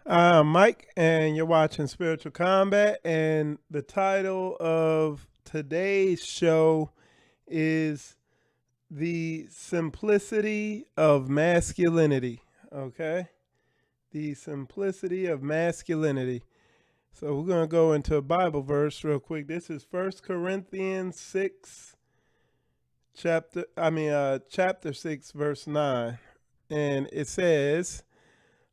I'm Mike, and you're watching Spiritual Combat. And the title of today's show is The Simplicity of Masculinity. Okay? The Simplicity of Masculinity. So we're going to go into a Bible verse real quick. This is First Corinthians 6, chapter 6, verse 9. And it says,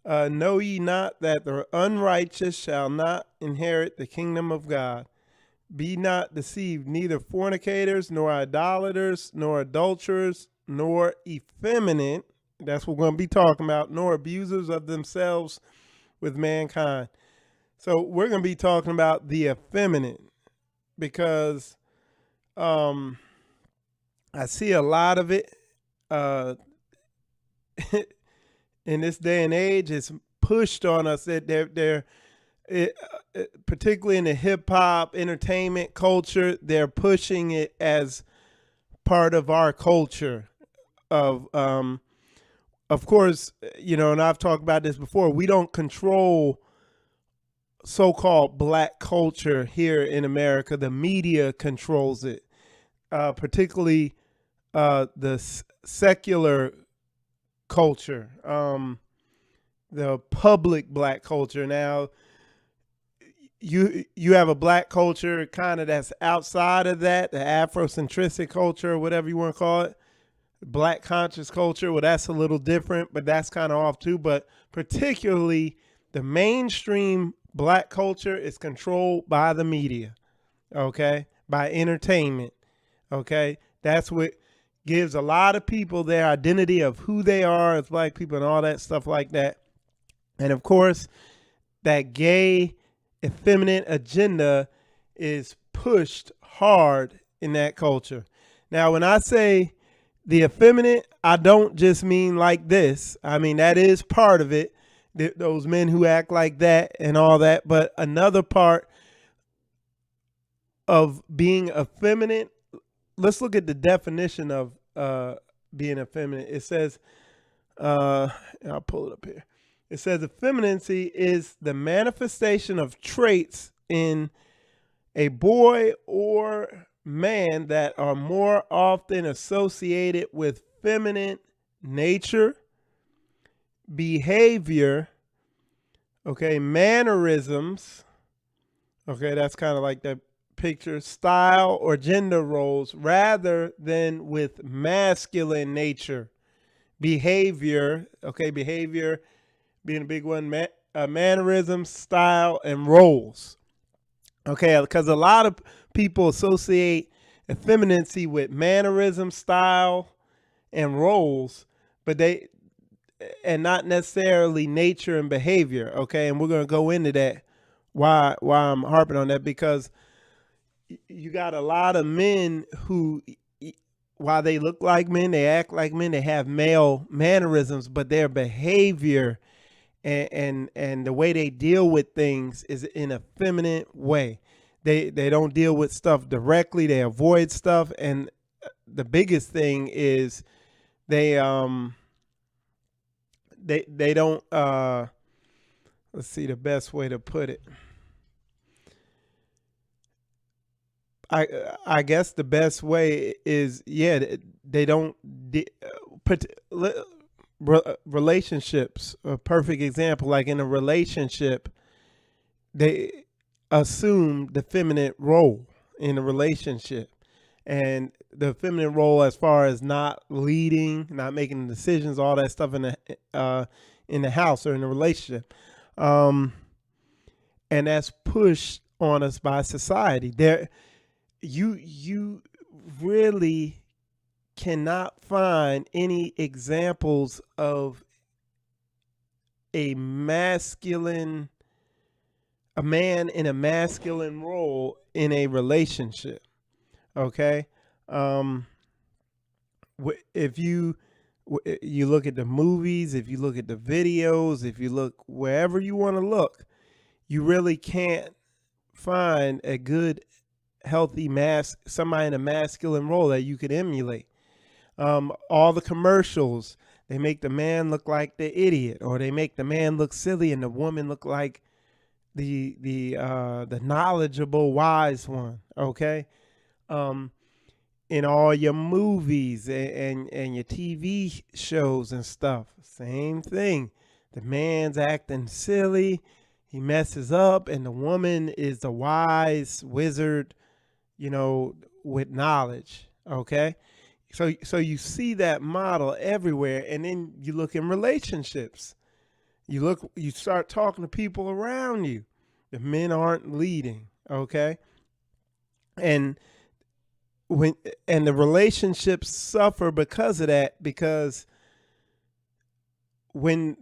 know ye not that the unrighteous shall not inherit the kingdom of God? Be not deceived, neither fornicators, nor idolaters, nor adulterers, nor effeminate, that's what we're going to be talking about, nor abusers of themselves with mankind. So we're going to be talking about the effeminate because I see a lot of it uh, in this day and age. It's pushed on us that particularly in the hip hop entertainment culture, they're pushing it as part of our culture. Of course, and I've talked about this before. We don't control so-called black culture here in America. The media controls it, particularly the secular culture, the public black culture. Now, you have a black culture kind of that's outside of that, the Afrocentric culture, or whatever you want to call it, black conscious culture. Well, that's a little different, but that's kind of off too. But particularly the mainstream black culture is controlled by the media, okay, by entertainment, okay. That's what gives a lot of people their identity of who they are as black people and all that stuff like that. And of course, that gay, effeminate agenda is pushed hard in that culture. Now, when I say the effeminate, I don't just mean like this. I mean, that is part of it, those men who act like that and all that. But another part of being effeminate, let's look at the definition of being effeminate. It says, I'll pull it up here. It says effeminacy is the manifestation of traits in a boy or man that are more often associated with feminine nature, behavior, okay, mannerisms, okay, that's kind of like that picture, style or gender roles, rather than with masculine nature, behavior, okay, behavior being a big one, mannerisms, style, and roles. Okay, because a lot of people associate effeminacy with mannerism, style, and roles, but and not necessarily nature and behavior. Okay, and we're gonna go into that. Why I'm harping on that, because you got a lot of men who, while they look like men, they act like men, they have male mannerisms, but their behavior and the way they deal with things is in a feminine way. They don't deal with stuff directly. They avoid stuff, and the biggest thing is they they don't let's see the best way to put it. I guess the best way is, yeah, they don't put relationships. A perfect example, like in a relationship, they assume the feminine role in a relationship, and the feminine role as far as not leading, not making decisions, all that stuff in the house or in a relationship, um, and that's pushed on us by society. You really cannot find any examples of a masculine a man in a masculine role in a relationship. Okay, um, if you look at the movies, if you look at the videos, if you look wherever you want to look, you really can't find a good, healthy somebody in a masculine role that you could emulate. All the commercials, They make the man look like the idiot, or they make the man look silly and the woman look like the knowledgeable wise one. Okay. um in all your movies and your TV shows and stuff, same thing. The man's acting silly, he messes up, and the woman is the wise wizard, with knowledge. Okay. So you see that model everywhere. And then you look in relationships. You start talking to people around you. The men aren't leading. Okay. And when and the relationships suffer because of that, because when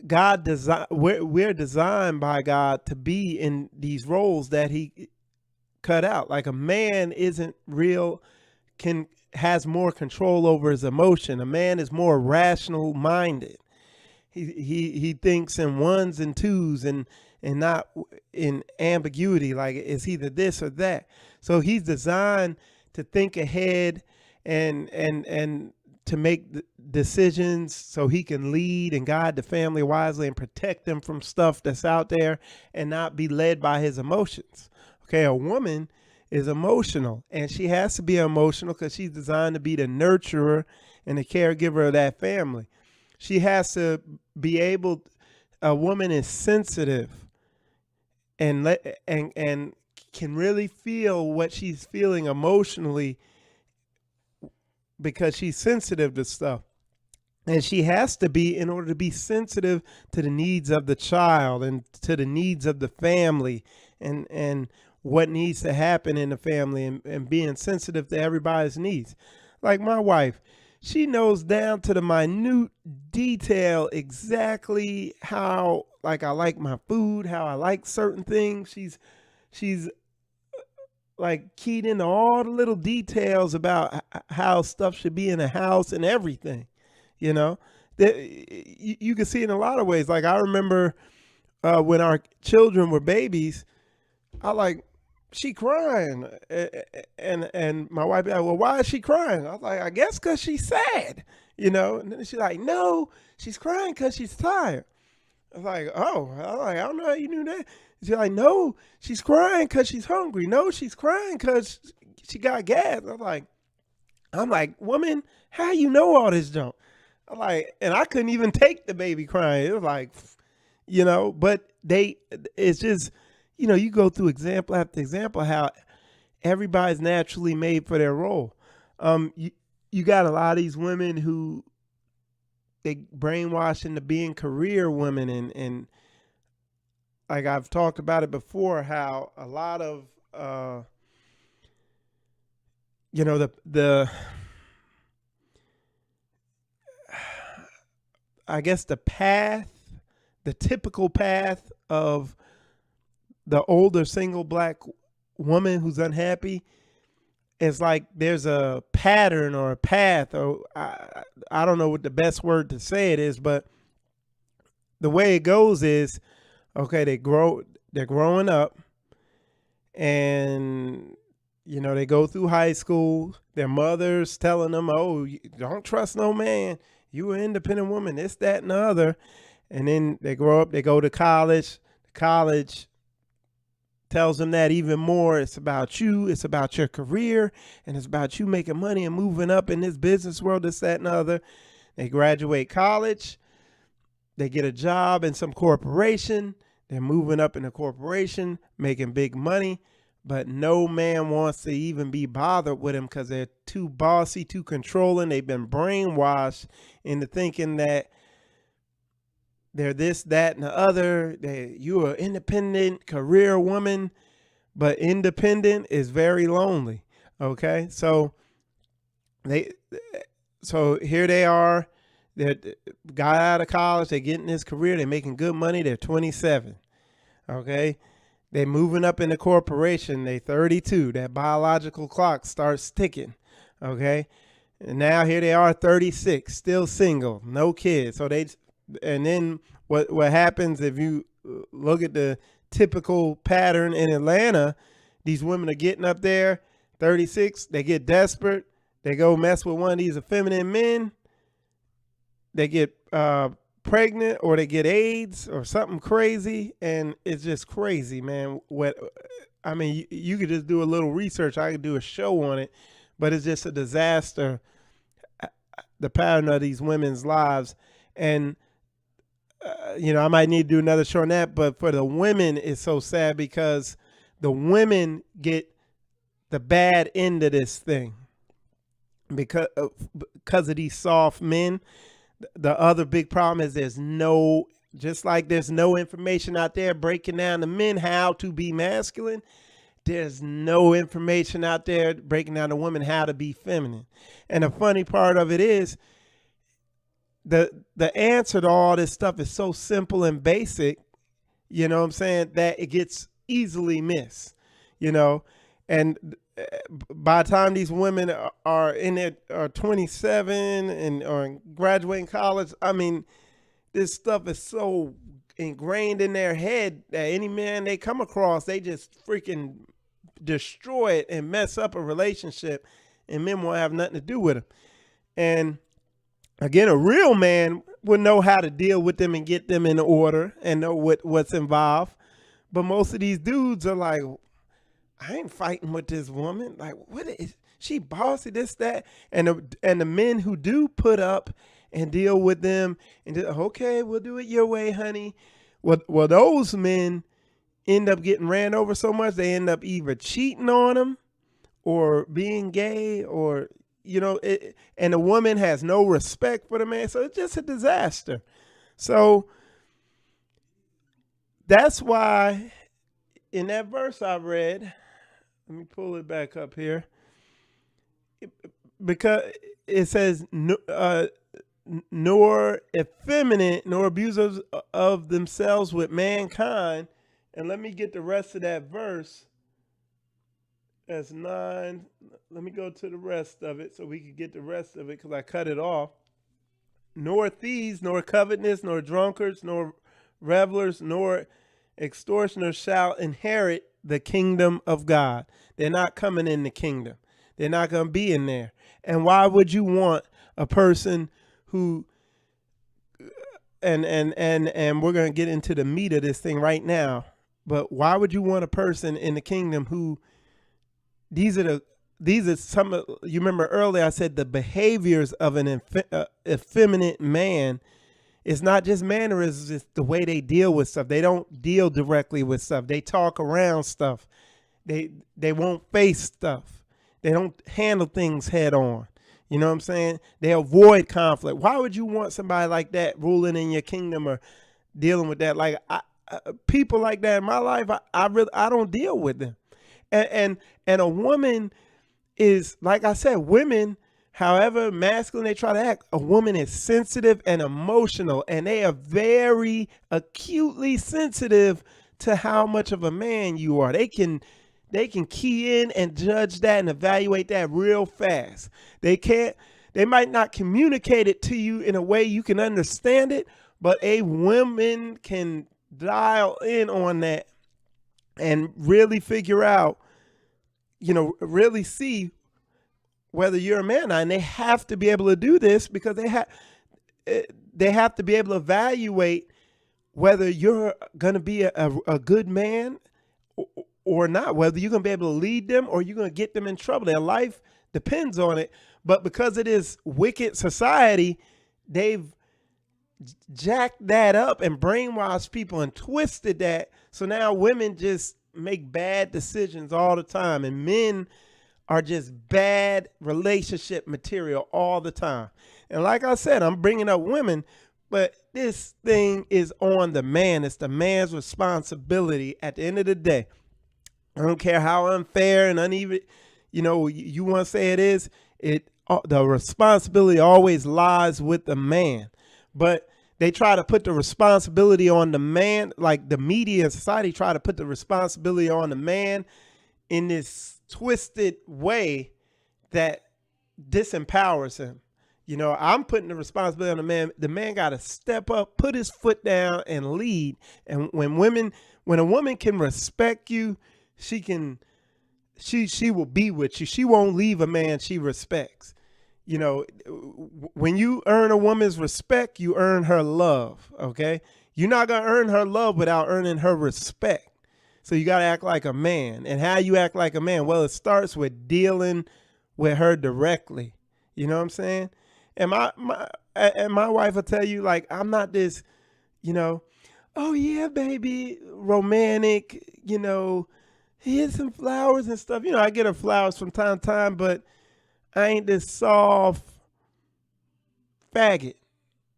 God design, we're designed by God to be in these roles that he cut out. Like a man isn't real, has more control over his emotion. A man is more rational minded. He thinks in ones and twos, and not in ambiguity, like it's either this or that. So he's designed to think ahead and to make decisions so he can lead and guide the family wisely and protect them from stuff that's out there and not be led by his emotions. Okay, a woman is emotional, and she has to be emotional because she's designed to be the nurturer and the caregiver of that family. She has to be able, a woman is sensitive and can really feel what she's feeling emotionally because she's sensitive to stuff. And she has to be, in order to be sensitive to the needs of the child and to the needs of the family, and what needs to happen in the family, and being sensitive to everybody's needs. Like my wife, she knows down to the minute detail exactly how, like, I like my food, how I like certain things. She's like keyed into all the little details about how stuff should be in a house and everything. That you can see in a lot of ways. Like I remember when our children were babies, she crying, and my wife be like, well, why is she crying? I was like, I guess because she's sad, and then she's like, no, she's crying because she's tired. I was like, oh, I don't know how you knew that. She's like, no, she's crying because she's hungry. No, she's crying because she got gas. I'm like, woman, how you know all this junk? I'm like, and I couldn't even take the baby crying. It was like, but it's just, you go through example after example how everybody's naturally made for their role. You got a lot of these women who they brainwash into being career women, and like I've talked about it before, how a lot of the I guess the typical path of the older single black woman who's unhappy is like there's a pattern or a path, or I don't know what the best word to say it is, but the way it goes is, okay, they're growing up, and they go through high school, their mother's telling them, oh, don't trust no man, you an independent woman, this, that, and the other. And then they grow up, they go to college. College tells them that even more. It's about you. It's about your career. And it's about you making money and moving up in this business world, this, that, and the other. They graduate college. They get a job in some corporation. They're moving up in a corporation, making big money. But no man wants to even be bothered with them because they're too bossy, too controlling. They've been brainwashed into thinking that they're this, that, and the other. You're an independent career woman, but independent is very lonely. Okay, so here they are. They got out of college. They're getting this career. They're making good money. They're 27. Okay. They're moving up in the corporation. They're 32. That biological clock starts ticking. Okay. And now here they are, 36, still single, no kids. And then what happens if you look at the typical pattern in Atlanta, these women are getting up there, 36, they get desperate. They go mess with one of these effeminate men. they get pregnant or they get AIDS or something crazy, and it's just crazy, man. What I mean, you could just do a little research. I could do a show on it, but it's just a disaster. The pattern of these women's lives, and I might need to do another show on that. But for the women, it's so sad because the women get the bad end of this thing because of these soft men. The other big problem is there's no information out there breaking down to men how to be masculine. There's no information out there breaking down to women how to be feminine. And the funny part of it is the answer to all this stuff is so simple and basic, you know what I'm saying, that it gets easily missed, and by the time these women are in their 27 and are graduating college, I mean, this stuff is so ingrained in their head that any man they come across, they just freaking destroy it and mess up a relationship, and men won't have nothing to do with them. And again, a real man would know how to deal with them and get them in order and know what's involved. But most of these dudes are like, I ain't fighting with this woman. Like, what is she bossy, this, that? And the men who do put up and deal with them and okay, we'll do it your way, honey. Well, those men end up getting ran over so much, they end up either cheating on them or being gay or, and the woman has no respect for the man. So it's just a disaster. So that's why in that verse I read, let me pull it back up here, because it says, nor effeminate, nor abusers of themselves with mankind. And let me get the rest of that verse. That's 9. Let me go to the rest of it so we can get the rest of it because I cut it off. Nor thieves, nor covetous, nor drunkards, nor revelers, nor extortioners shall inherit the kingdom of God. They're not coming in the kingdom. They're not going to be in there. And why would you want a person who, and we're going to get into the meat of this thing right now, but why would you want a person in the kingdom who, these are some of, you remember earlier I said the behaviors of an effeminate man. It's not just mannerisms, it's the way they deal with stuff. They don't deal directly with stuff. They talk around stuff. They won't face stuff. They don't handle things head on. You know what I'm saying? They avoid conflict. Why would you want somebody like that ruling in your kingdom or dealing with that? Like people like that in my life, I don't deal with them. And a woman is, like I said, women, however masculine they try to act, a woman is sensitive and emotional, and they are very acutely sensitive to how much of a man you are. They can key in and judge that and evaluate that real fast. They might not communicate it to you in a way you can understand it, but a woman can dial in on that and really figure out, really see whether you're a man or not. And they have to be able to do this because they have to be able to evaluate whether you're going to be a good man or not, whether you're going to be able to lead them or you're going to get them in trouble. Their life depends on it. But because it is wicked society, they've jacked that up and brainwashed people and twisted that. So now women just make bad decisions all the time, and men are just bad relationship material all the time. And like I said, I'm bringing up women, but this thing is on the man. It's the man's responsibility at the end of the day. I don't care how unfair and uneven, you want to say it is, the responsibility always lies with the man. But they try to put the responsibility on the man, like the media and society try to put the responsibility on the man in this twisted way that disempowers him. I'm putting the responsibility on the man. The man got to step up, put his foot down and lead. And when a woman can respect you, she will be with you. She won't leave a man she respects. You know, when you earn a woman's respect, you earn her love. Okay. You're not going to earn her love without earning her respect. So you got to act like a man. And how you act like a man? Well, it starts with dealing with her directly. You know what I'm saying? And my wife will tell you, like, I'm not this, you know, oh yeah, baby, romantic, here's some flowers and stuff. I get her flowers from time to time, but I ain't this soft faggot.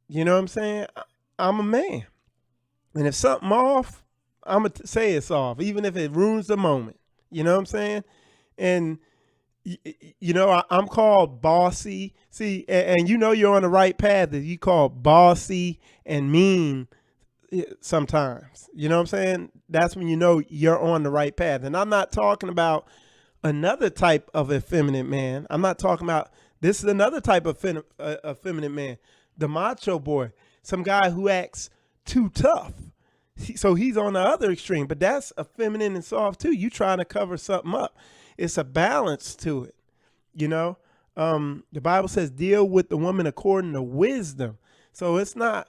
You know what I'm saying? I'm a man. And if something off, I'm going to say it's off, even if it ruins the moment. You know what I'm saying? And, I'm called bossy. See, and you're on the right path if you call bossy and mean sometimes. You know what I'm saying? That's when you know you're on the right path. And I'm not talking about another type of effeminate man. I'm not talking about, this is another type of effeminate man. The macho boy, some guy who acts too tough. So he's on the other extreme, but that's effeminate and soft too. You trying to cover something up. It's a balance to it. The Bible says deal with the woman according to wisdom. So it's not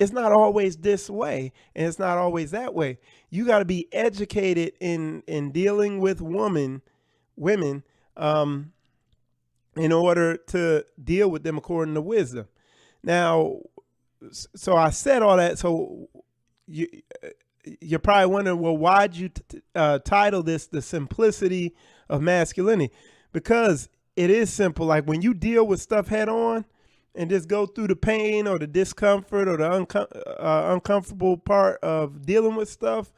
always this way, and it's not always that way. You got to be educated in dealing with women, in order to deal with them according to wisdom. Now, so I said all that. So you're probably wondering, well, why'd you title this "The Simplicity of Masculinity"? Because it is simple. Like when you deal with stuff head on and just go through the pain or the discomfort or the uncomfortable part of dealing with stuff,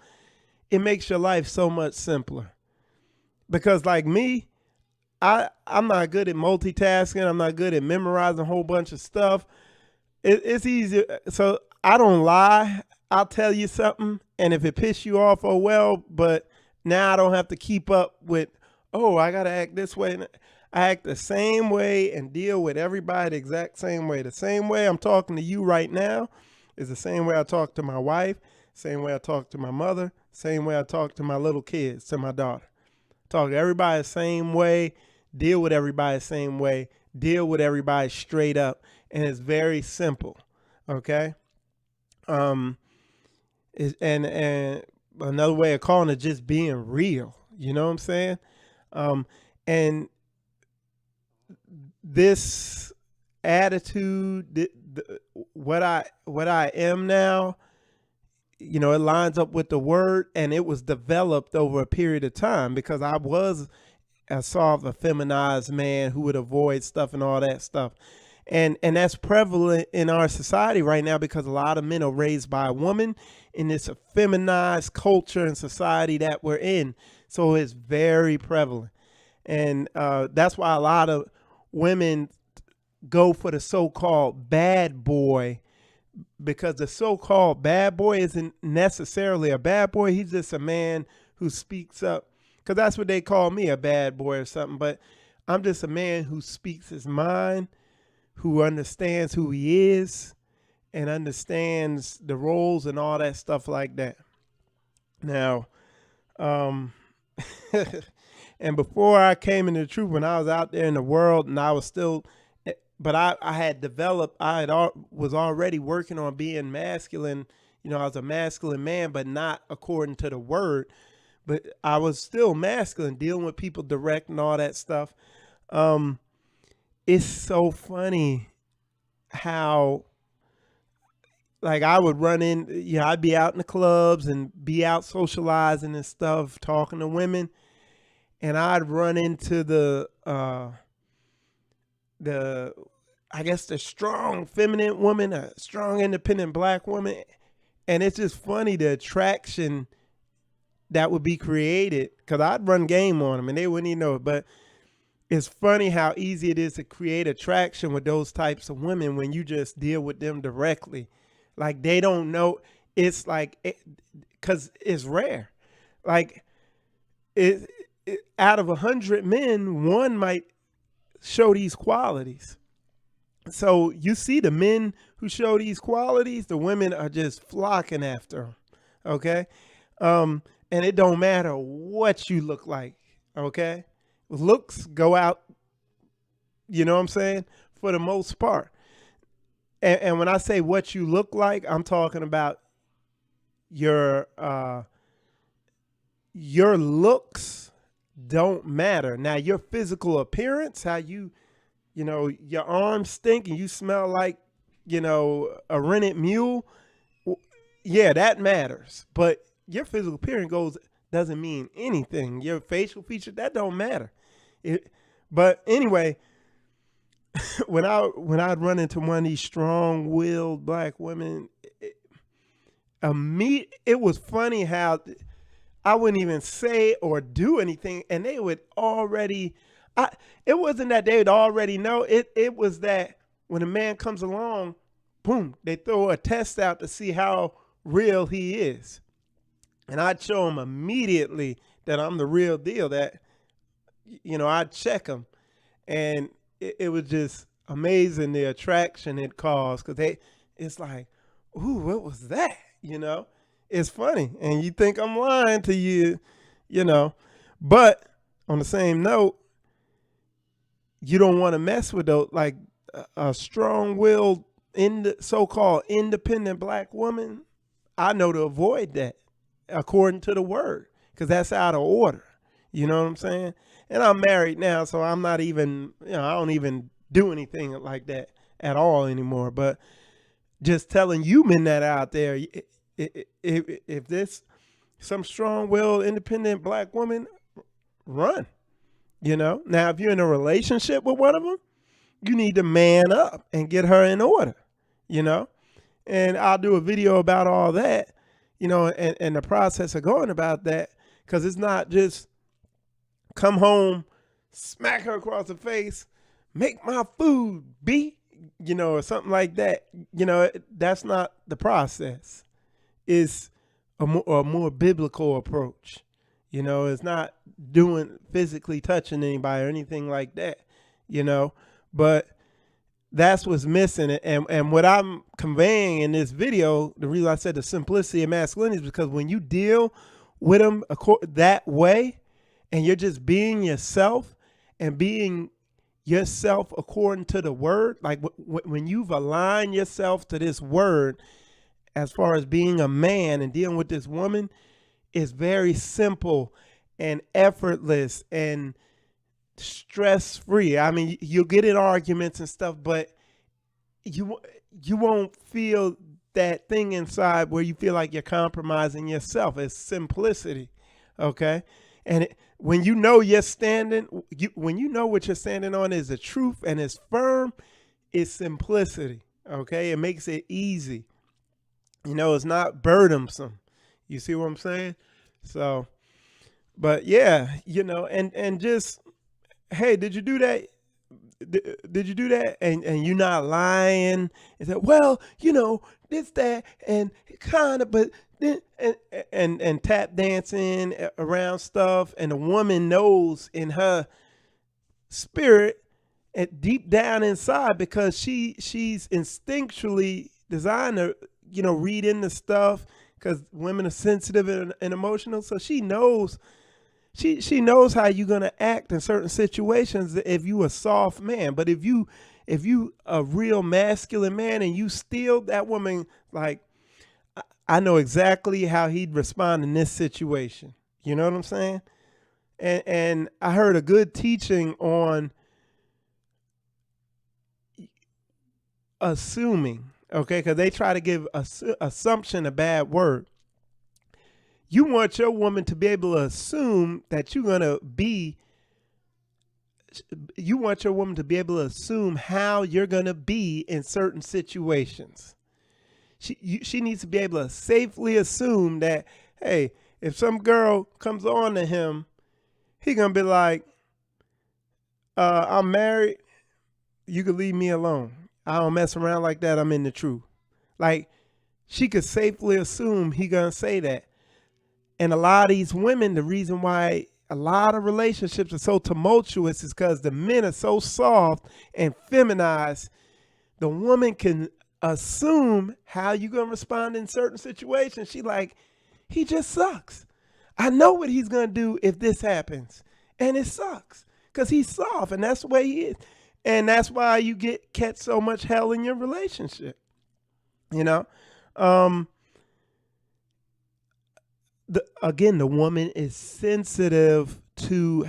it makes your life so much simpler. Because like me, I'm not good at multitasking. I'm not good at memorizing a whole bunch of stuff. It's easy. So I don't lie. I'll tell you something, and if it pisses you off, oh well, but now I don't have to keep up with, oh, I got to act this way. I act the same way and deal with everybody the exact same way. The same way I'm talking to you right now is the same way I talk to my wife, same way I talk to my mother, same way I talk to my little kids, to my daughter. Talk to everybody the same way, deal with everybody the same way, deal with everybody straight up, and it's very simple, okay? And another way of calling it just being real. You know what I'm saying? And this attitude, what I am now, it lines up with the word, and it was developed over a period of time because I was a soft, effeminized man who would avoid stuff and all that stuff. And that's prevalent in our society right now because a lot of men are raised by a woman in this effeminized culture and society that we're in. So it's very prevalent. And that's why a lot of women go for the so-called bad boy, because the so-called bad boy isn't necessarily a bad boy. He's just a man who speaks up, because that's what they call me, a bad boy or something. But I'm just a man who speaks his mind, who understands who he is and understands the roles and all that stuff like that. Now, and before I came into the truth, when I was out there in the world and I was still, but I had developed, was already working on being masculine. I was a masculine man, but not according to the word, but I was still masculine, dealing with people direct and all that stuff. It's so funny how, like, I would run in, I'd be out in the clubs and be out socializing and stuff, talking to women, and I'd run into the I guess the strong feminine woman, a strong independent black woman, and it's just funny the attraction that would be created, because I'd run game on them and they wouldn't even know it. But it's funny how easy it is to create attraction with those types of women when you just deal with them directly. Like, they don't know. It's like, because it's rare. Like, out of 100 men, one might show these qualities. So you see the men who show these qualities, the women are just flocking after them. Okay. And it don't matter what you look like. Okay. Looks go out You know what I'm saying? For the most part. And when I say what you look like, I'm talking about your looks don't matter. Now your physical appearance, how your arms stink and you smell like, a rented mule. Yeah, that matters. But your physical appearance doesn't mean anything. Your facial feature, that don't matter. But anyway, when I'd run into one of these strong-willed black women, it was funny how I wouldn't even say or do anything, and they would already. It wasn't that they would already know. It was that when a man comes along, boom, they throw a test out to see how real he is, and I'd show him immediately that I'm the real deal. That I'd check him, and it was just amazing the attraction it caused, because it's like, ooh, what was that? It's funny, and you think I'm lying to you, but on the same note, you don't want to mess with those, like a strong-willed, so-called independent black woman. I know to avoid that according to the word, because that's out of order. You know what I'm saying? And I'm married now, so I'm not even, I don't even do anything like that at all anymore. But just telling you men that out there, if this some strong-willed, independent black woman, run. Now if you're in a relationship with one of them, you need to man up and get her in order. And I'll do a video about all that, and the process of going about that, because it's not just come home, smack her across the face, make my food, B, or something like that. That's not the process. It's a more biblical approach. It's not physically touching anybody or anything like that, but that's what's missing. And what I'm conveying in this video, the reason I said the simplicity of masculinity is because when you deal with them that way, and you're just being yourself and being yourself according to the word, like when you've aligned yourself to this word, as far as being a man and dealing with this woman, is very simple and effortless and stress-free. I mean, you'll get in arguments and stuff, but you won't feel that thing inside where you feel like you're compromising yourself. It's simplicity, okay? And when you know you're when you know what you're standing on is the truth and it's firm, it's simplicity, okay? It makes it easy. It's not burdensome. You see what I'm saying? So, but yeah, and just, hey, did you do that? Did you do that? And you're not lying and say, well, this, that, and kind of, but then, and tap dancing around stuff. And the woman knows in her spirit and deep down inside, because she's instinctually designed to, read into stuff, because women are sensitive and emotional. So she knows, she knows how you're going to act in certain situations if you a soft man. But if you a real masculine man and you steal that woman, like, I know exactly how he'd respond in this situation. You know what I'm saying? And I heard a good teaching on assuming, okay? Because they try to give assumption a bad word. You want your woman to be able to assume that you're going to be, you want your woman to be able to assume how you're going to be in certain situations. She needs to be able to safely assume that, hey, if some girl comes on to him, he going to be like, I'm married. You can leave me alone. I don't mess around like that. I'm in the truth. Like, she could safely assume he going to say that. And a lot of these women, the reason why a lot of relationships are so tumultuous is because the men are so soft and feminized. The woman can assume how you're going to respond in certain situations. She like, he just sucks. I know what he's going to do if this happens. And it sucks because he's soft, and that's the way he is. And that's why you catch so much hell in your relationship. You know, um, again, the woman is sensitive to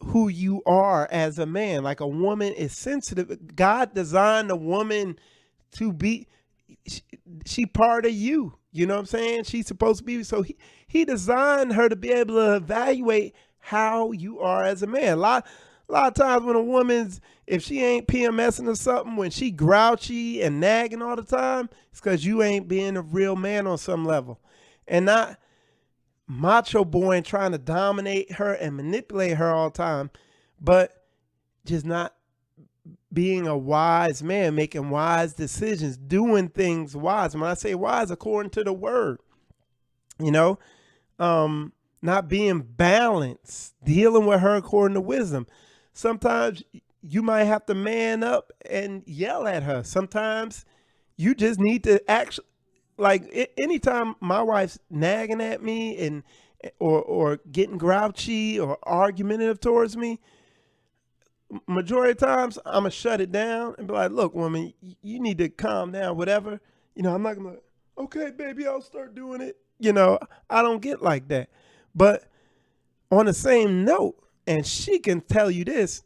who you are as a man. Like a woman is sensitive. God designed a woman to be, she part of you. You know what I'm saying? She's supposed to be. So he designed her to be able to evaluate how you are as a man. A lot of times when a woman's, if she ain't PMSing or something, when she grouchy and nagging all the time, it's because you ain't being a real man on some level. And not macho boy and trying to dominate her and manipulate her all the time, but just not being a wise man, making wise decisions, doing things wise. And when I say wise, according to the word, you know, not being balanced, dealing with her according to wisdom. Sometimes you might have to man up and yell at her. Sometimes you just need to actually, like anytime my wife's nagging at me and or getting grouchy or argumentative towards me, majority of times I'm gonna shut it down and be like, look, woman, you need to calm down, whatever. You know, I'm not gonna, okay, baby, I'll start doing it. You know, I don't get like that. But on the same note, and she can tell you this,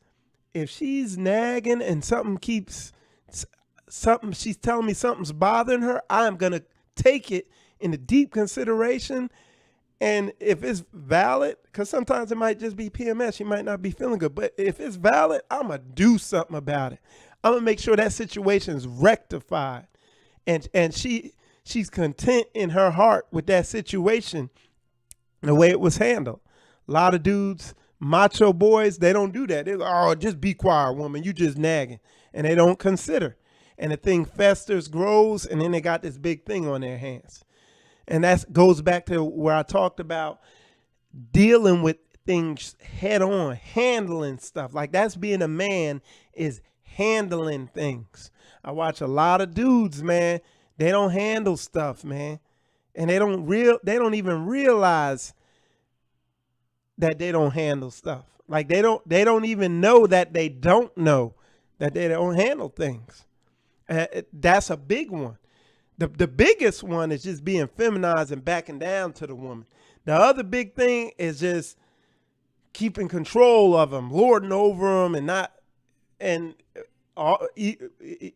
if she's nagging and she's telling me something's bothering her, I'm gonna take it into deep consideration. And if it's valid, because sometimes it might just be PMS, she might not be feeling good, but if it's valid, I'm gonna do something about it. I'm gonna make sure that situation is rectified, and she's content in her heart with that situation, the way it was handled. A lot of dudes, macho boys, they don't do that. They're like, oh, just be quiet, woman, you just nagging, and they don't consider. And the thing festers, grows, and then they got this big thing on their hands. And that goes back to where I talked about dealing with things head on, handling stuff. Like that's being a man, is handling things. I watch a lot of dudes, man, they don't handle stuff, man. And they don't even realize that they don't handle stuff. Like they don't even know that they don't know that they don't handle things. That's a big one. The biggest one is just being feminized and backing down to the woman. The other big thing is just keeping control of them, lording over them, and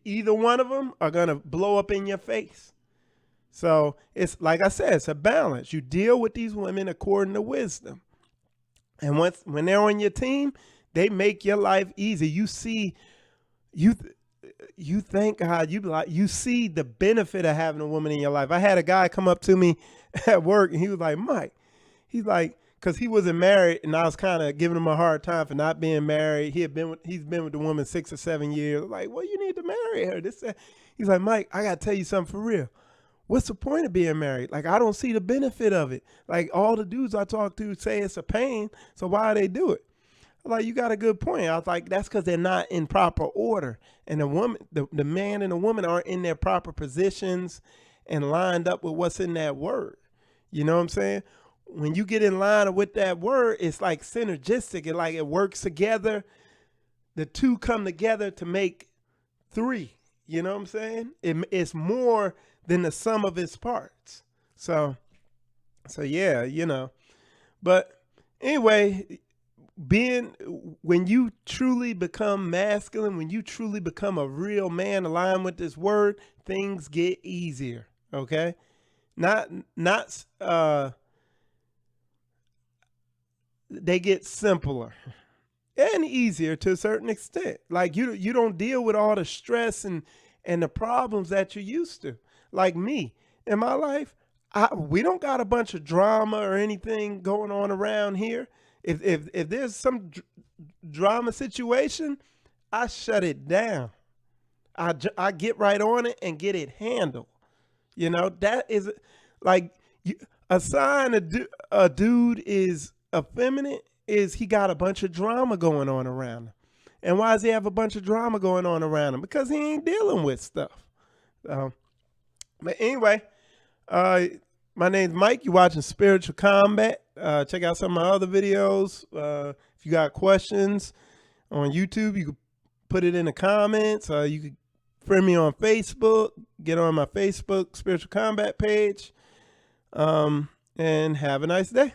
either one of them are gonna blow up in your face. So it's like I said, it's a balance. You deal with these women according to wisdom, and when they're on your team, they make your life easy. You thank God, you see the benefit of having a woman in your life. I had a guy come up to me at work and he was like, Mike, he's like, cause he wasn't married and I was kind of giving him a hard time for not being married. He's been with the woman 6 or 7 years. Like, well, you need to marry her. He's like, Mike, I got to tell you something for real. What's the point of being married? Like, I don't see the benefit of it. Like all the dudes I talk to say it's a pain. So why do they do it? Like, you got a good point. I was like, that's because they're not in proper order. And the man and the woman aren't in their proper positions and lined up with what's in that word. You know what I'm saying? When you get in line with that word, it's like synergistic. It works together. The two come together to make three. You know what I'm saying? It's more than the sum of its parts. So yeah, you know. But anyway, when you truly become masculine, when you truly become a real man aligned with this word, things get easier. Okay, they get simpler and easier to a certain extent. Like you don't deal with all the stress and the problems that you used to. Like me in my life, we don't got a bunch of drama or anything going on around here. If there's some drama situation, I shut it down. I get right on it and get it handled. You know, that is like a sign a dude is effeminate is he got a bunch of drama going on around him. And why does he have a bunch of drama going on around him? Because he ain't dealing with stuff. But anyway, my name's Mike. You're watching Spiritual Combat. Check out some of my other videos. If you got questions, on YouTube. You can put it in the comments. You can friend me on Facebook. Get on my Facebook Spiritual Combat page. And have a nice day.